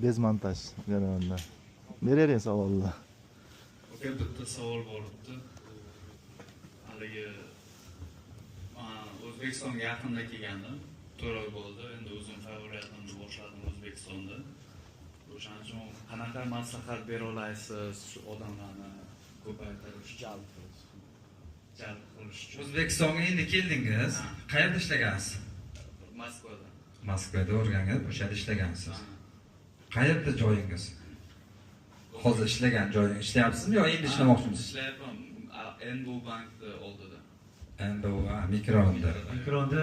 bezmontaj jarayonida. Berering savollar. Aka bitta savol bor edi. Haligi O'zbekistonga yaqinda kelgandim. 4 oy bo'ldi. Endi o'zim faoliyatimni boshladim O'zbekistonda. O'shaning uchun qanaqa maslahat bera olasiz shu odamlarni ko'paytirish, jalb qilish uchun? O'zbekistonga endi keldingiz. Qayerda ishlagansiz? Moskvada. Moskvada o'rganib, o'sha yerda ishlagansiz. Qayerda joyingiz? Hozir ishlagan joyingiz ishlayapsizmi yo endi ishlamoqchimisiz? Ishlayapman. NBU bankda oldida. NBU mikronda. Mikronda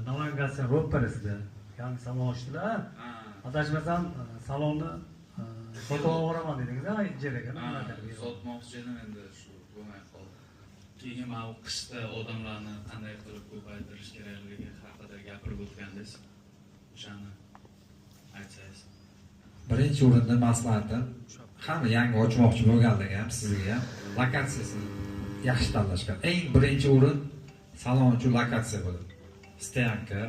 Namangan ro'parasida yangi salon ochdilar. Adashmasam salonni sotib olaman dedingiz-a, ijaraga nimadir. Sotmoqchi edim, endi shu bo'lmay qoldi. Keyin men u qishda odamlarni qanday qilib ko'paytirish kerakligi haqida gapirib o'tgandingiz. O'shani aytsangiz. Birinchi o'rinda maslahatim hamma yangi ochmoqchi bo'lganlarga ham sizga ham lokatsiyasini yaxshi tanlashga. Eng birinchi o'rin salon uchun lokatsiya bo'ladi. Stoyanka,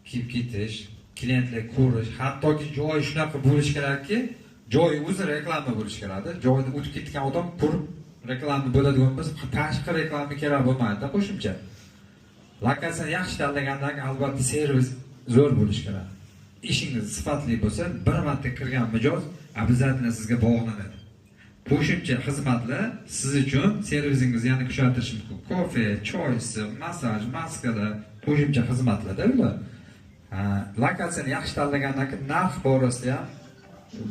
kiyib ketish, klientlar ko'rish, hattoki joyi shunaqa bo'lish kerakki, joyi o'zi reklama bo'lish kerak. Joyda o'tib ketgan odam ko'rib reklama bo'ladigan bo'lsa, tashqi reklama kerak bo'lmaydi, qo'shimcha. Lokatsiyani yaxshi tanlagandan keyin albatta servis zo'r bo'lish kerak. Ishingiz sifatli bo'lsa, bir marta kirgan mijoz обязательно sizga bog'lanadi. Qo'shimcha xizmatlar siz uchun servisingizni yana kuchaytirish mumkin. Kofe, choy, massaj, maskalar, qo'shimcha xizmatlarda ular. Lokatsiyani yaxshi tanlagandan keyin narx borasida ham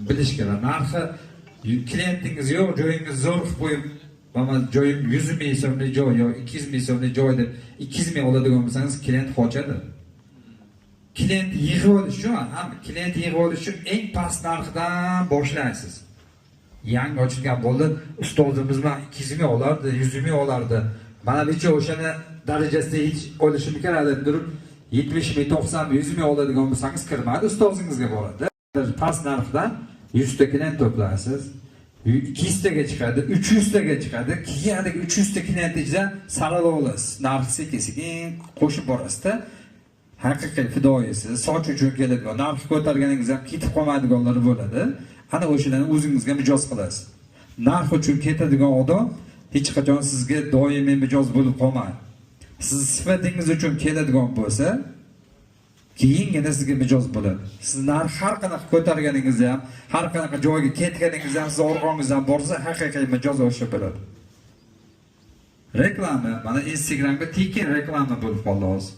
bilish kerak. Narxi klientingiz yo'q, joyingiz zo'r qilib qo'yib, mana joyim 100 ming so'mlik joy yo 200 ming so'mlik joy deb 200 ming oladigan bo'lsangiz, klient qochadi. Klient yig'ib olish uchun, klient yig'ib olish uchun eng past narxdan boshlaysiz. Yangi ochilgan bo'ldi, ustozimiz men 200 ming olardi, 100 ming olardi. Mana necha o'shani darajasida hech olishim kerak deb turib 70 ming, 90 ming, 100 ming oladigan bo'lsangiz kirmaydi, ustozingizga boradi. Past narxdan 100 ta klient to'playsiz, 200 taga chiqadi, 300 taga chiqadi. Keyin 300 ta klient ichidan saralab olasiz. Narxi sekin-sekin qo'shib borasiz-da. Haqiqiy fidoyisiz, soch uchun keladigan, narx ko'targaningiz ham ketib qolmaydiganlar bo'ladi. Ana o'shalarni o'zingizga mijoz qilasiz. Narx uchun ketadigan odam hech qachon sizga doimiy mijoz bo'lib qolmaydi. Siz sifatingiz uchun keladigan bo'lsa, keyingina sizga mijoz bo'ladi. Siz narx har qanaqa ko'targaningizda ham, har qanaqa joyga ketganingizda ham, siz orqangizdan borsa, haqiqiy mijoz o'sha bo'ladi. Reklama, mana Instagramga tekin reklama bo'lib qoldi hozir.